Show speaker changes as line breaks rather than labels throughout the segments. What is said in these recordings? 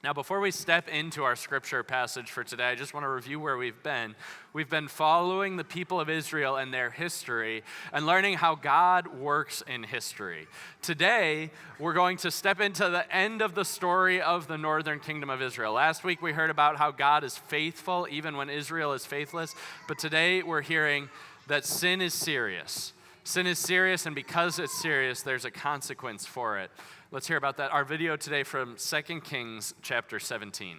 Now, before we step into our scripture passage for today, I just want to review where we've been. We've been following the people of Israel and their history and learning how God works in history. Today, we're going to step into the end of the story of the northern kingdom of Israel. Last week, we heard about how God is faithful even when Israel is faithless. But today, we're hearing that sin is serious. Sin is serious, and because it's serious, there's a consequence for it. Let's hear about that. Our video today from 2 Kings chapter 17.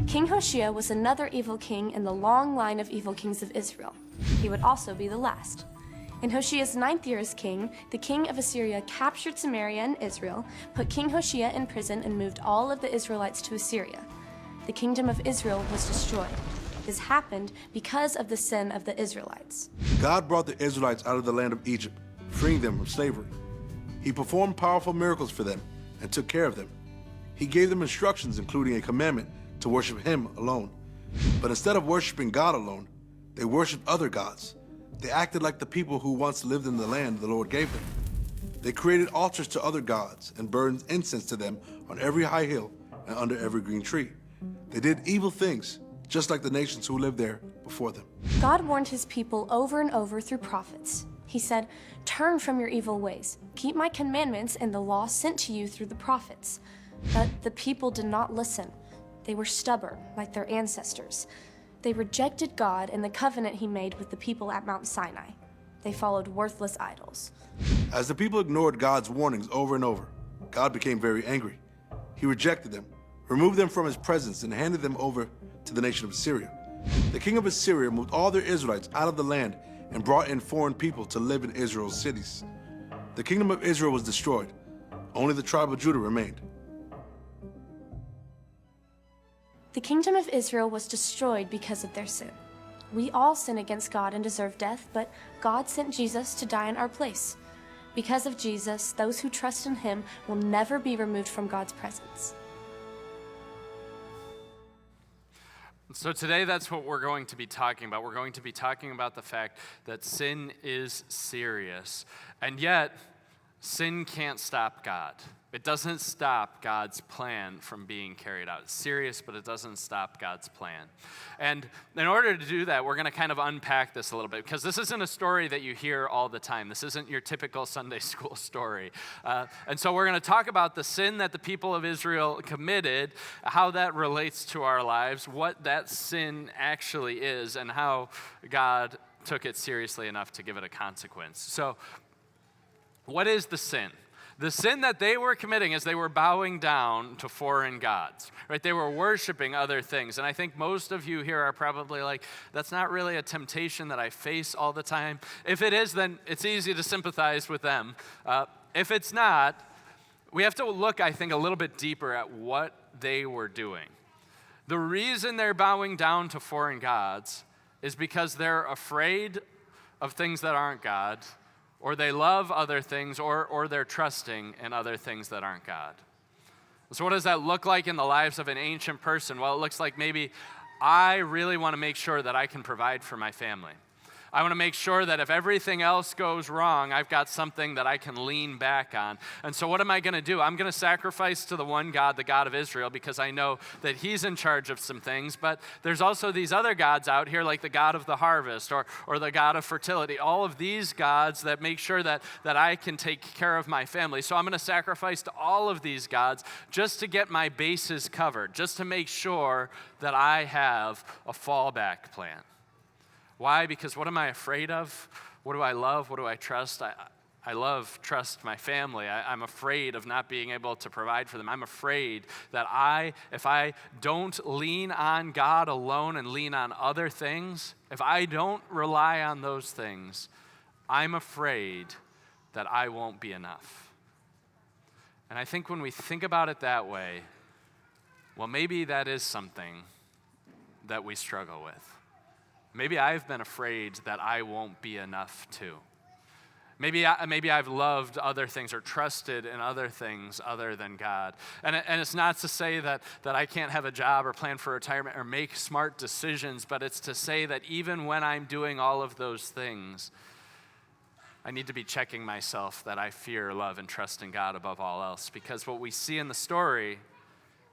King Hoshea was another evil king in the long line of evil kings of Israel. He would also be the last. In Hoshea's 9th year as king, the king of Assyria captured Samaria and Israel, put King Hoshea in prison, and moved all of the Israelites to Assyria. The kingdom of Israel was destroyed. This happened because of the sin of the Israelites.
God brought the Israelites out of the land of Egypt, freeing them from slavery. He performed powerful miracles for them and took care of them. He gave them instructions, including a commandment to worship Him alone. But instead of worshiping God alone, they worshiped other gods. They acted like the people who once lived in the land the Lord gave them. They created altars to other gods and burned incense to them on every high hill and under every green tree. They did evil things, just like the nations who lived there before them.
God warned His people over and over through prophets. He said, "Turn from your evil ways. Keep my commandments and the law sent to you through the prophets." But the people did not listen. They were stubborn, like their ancestors. They rejected God and the covenant He made with the people at Mount Sinai. They followed worthless idols.
As the people ignored God's warnings over and over, God became very angry. He rejected them, removed them from His presence, and handed them over to the nation of Assyria. The king of Assyria moved all their Israelites out of the land and brought in foreign people to live in Israel's cities. The kingdom of Israel was destroyed. Only the tribe of Judah remained.
The kingdom of Israel was destroyed because of their sin. We all sin against God and deserve death, but God sent Jesus to die in our place. Because of Jesus, those who trust in Him will never be removed from God's presence.
So today, that's what we're going to be talking about. We're going to be talking about the fact that sin is serious, and yet sin can't stop God. It doesn't stop God's plan from being carried out. It's serious, but it doesn't stop God's plan. And in order to do that, we're going to kind of unpack this a little bit, because this isn't a story that you hear all the time. This isn't your typical Sunday school story. And so we're going to talk about the sin that the people of Israel committed, how that relates to our lives, what that sin actually is, and how God took it seriously enough to give it a consequence. So what is the sin? The sin that they were committing is they were bowing down to foreign gods, right? They were worshiping other things. And I think most of you here are probably like, that's not really a temptation that I face all the time. If it is, then it's easy to sympathize with them. If it's not, we have to look, I think, a little bit deeper at what they were doing. The reason they're bowing down to foreign gods is because they're afraid of things that aren't God, or they love other things, or they're trusting in other things that aren't God. So what does that look like in the lives of an ancient person? Well, it looks like maybe I really want to make sure that I can provide for my family. I want to make sure that if everything else goes wrong, I've got something that I can lean back on. And so what am I going to do? I'm going to sacrifice to the one God, the God of Israel, because I know that He's in charge of some things. But there's also these other gods out here, like the God of the harvest or the God of fertility. All of these gods that make sure that I can take care of my family. So I'm going to sacrifice to all of these gods just to get my bases covered, just to make sure that I have a fallback plan. Why? Because what am I afraid of? What do I love? What do I trust? I trust my family. I'm afraid of not being able to provide for them. I'm afraid that if I don't lean on God alone and lean on other things, if I don't rely on those things, I'm afraid that I won't be enough. And I think when we think about it that way, well, maybe that is something that we struggle with. Maybe I've been afraid that I won't be enough too. Maybe I've loved other things or trusted in other things other than God. And it's not to say that I can't have a job or plan for retirement or make smart decisions, but it's to say that even when I'm doing all of those things, I need to be checking myself that I fear, love, and trust in God above all else. Because what we see in the story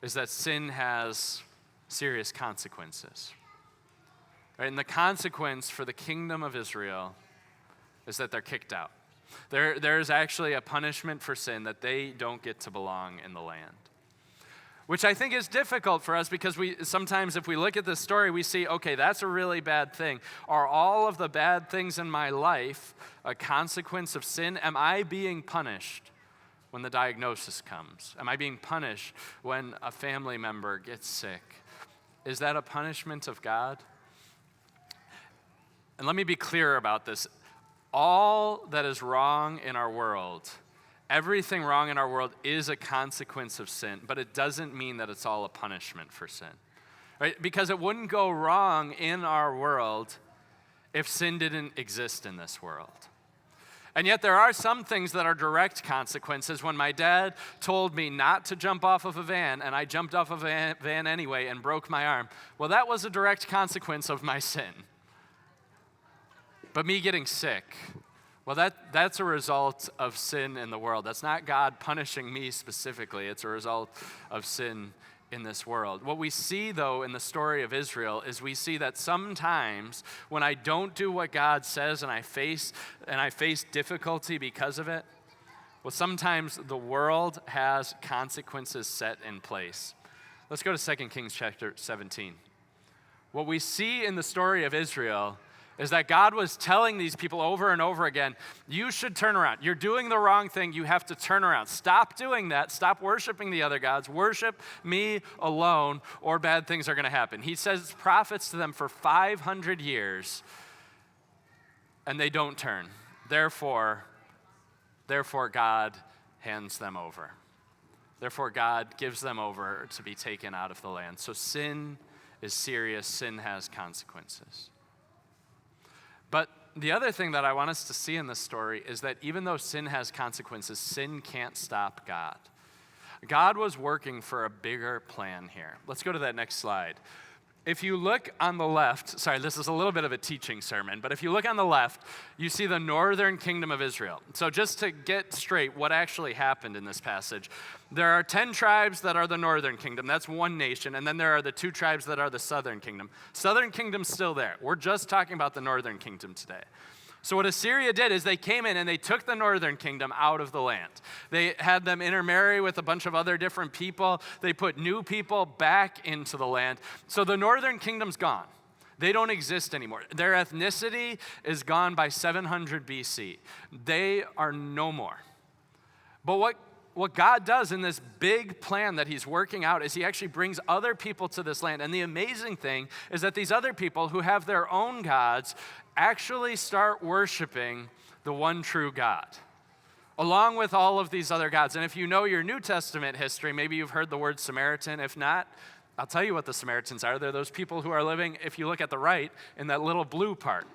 is that sin has serious consequences. Right? And the consequence for the kingdom of Israel is that they're kicked out. There's actually a punishment for sin that they don't get to belong in the land. Which I think is difficult for us because sometimes if we look at this story, we see, okay, that's a really bad thing. Are all of the bad things in my life a consequence of sin? Am I being punished when the diagnosis comes? Am I being punished when a family member gets sick? Is that a punishment of God? And let me be clear about this. All that is wrong in our world, everything wrong in our world is a consequence of sin, but it doesn't mean that it's all a punishment for sin. Right? Because it wouldn't go wrong in our world if sin didn't exist in this world. And yet there are some things that are direct consequences. When my dad told me not to jump off of a van, and I jumped off of a van anyway and broke my arm, well, that was a direct consequence of my sin. But me getting sick, well, that's a result of sin in the world. That's not God punishing me specifically. It's a result of sin in this world. What we see, though, in the story of Israel is we see that sometimes when I don't do what God says and I face difficulty because of it, well, sometimes the world has consequences set in place. Let's go to 2 Kings chapter 17. What we see in the story of Israel is that God was telling these people over and over again, you should turn around. You're doing the wrong thing. You have to turn around. Stop doing that. Stop worshiping the other gods. Worship me alone, or bad things are going to happen. He says prophets to them for 500 years, and they don't turn. Therefore, God hands them over. Therefore, God gives them over to be taken out of the land. So sin is serious. Sin has consequences. But the other thing that I want us to see in this story is that even though sin has consequences, sin can't stop God. God was working for a bigger plan here. Let's go to that next slide. If you look on the left, sorry, this is a little bit of a teaching sermon, but if you look on the left, you see the northern kingdom of Israel. So just to get straight what actually happened in this passage, there are 10 tribes that are the northern kingdom. That's one nation. And then there are the 2 tribes that are the southern kingdom. Southern kingdom's still there. We're just talking about the northern kingdom today. So what Assyria did is they came in and they took the northern kingdom out of the land. They had them intermarry with a bunch of other different people. They put new people back into the land. So the northern kingdom's gone. They don't exist anymore. Their ethnicity is gone by 700 BC. They are no more. But what God does in this big plan that he's working out is he actually brings other people to this land. And the amazing thing is that these other people who have their own gods actually start worshiping the one true God, along with all of these other gods. And if you know your New Testament history, maybe you've heard the word Samaritan. If not, I'll tell you what the Samaritans are. They're those people who are living, if you look at the right, in that little blue part.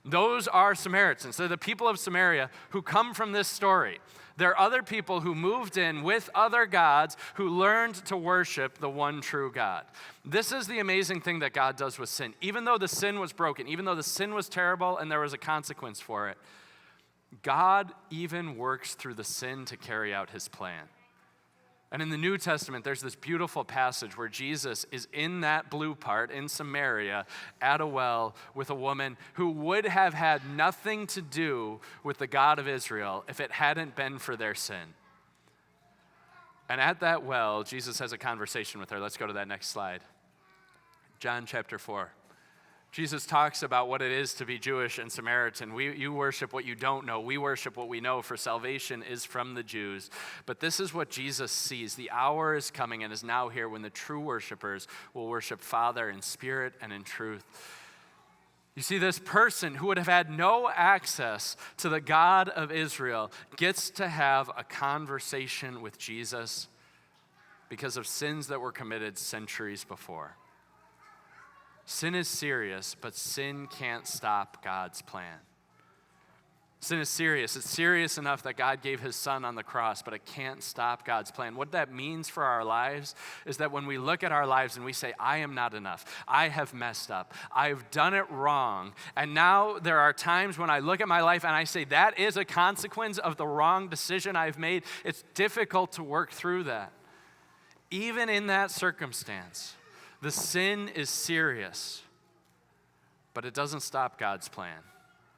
Those are Samaritans. They're the people of Samaria who come from this story. They're other people who moved in with other gods who learned to worship the one true God. This is the amazing thing that God does with sin. Even though the sin was broken, even though the sin was terrible and there was a consequence for it, God even works through the sin to carry out his plan. And in the New Testament, there's this beautiful passage where Jesus is in that blue part in Samaria at a well with a woman who would have had nothing to do with the God of Israel if it hadn't been for their sin. And at that well, Jesus has a conversation with her. Let's go to that next slide. John chapter 4. Jesus talks about what it is to be Jewish and Samaritan. You worship what you don't know. We worship what we know, for salvation is from the Jews. But this is what Jesus sees. The hour is coming and is now here when the true worshipers will worship Father in spirit and in truth. You see, this person who would have had no access to the God of Israel gets to have a conversation with Jesus because of sins that were committed centuries before. Sin is serious, but sin can't stop God's plan. Sin is serious. It's serious enough that God gave his son on the cross, but it can't stop God's plan. What that means for our lives is that when we look at our lives and we say, I am not enough, I have messed up, I've done it wrong, and now there are times when I look at my life and I say, that is a consequence of the wrong decision I've made. It's difficult to work through that. Even in that circumstance, the sin is serious, but it doesn't stop God's plan.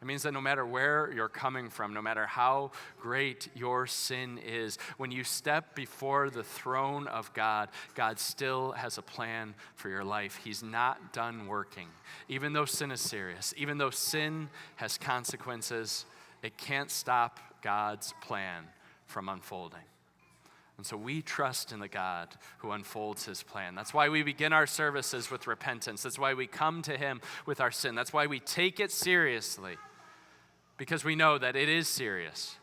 It means that no matter where you're coming from, no matter how great your sin is, when you step before the throne of God, God still has a plan for your life. He's not done working. Even though sin is serious, even though sin has consequences, it can't stop God's plan from unfolding. And so we trust in the God who unfolds his plan. That's why we begin our services with repentance. That's why we come to him with our sin. That's why we take it seriously. Because we know that it is serious,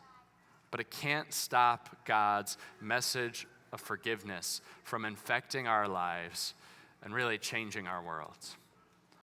but it can't stop God's message of forgiveness from infecting our lives and really changing our worlds.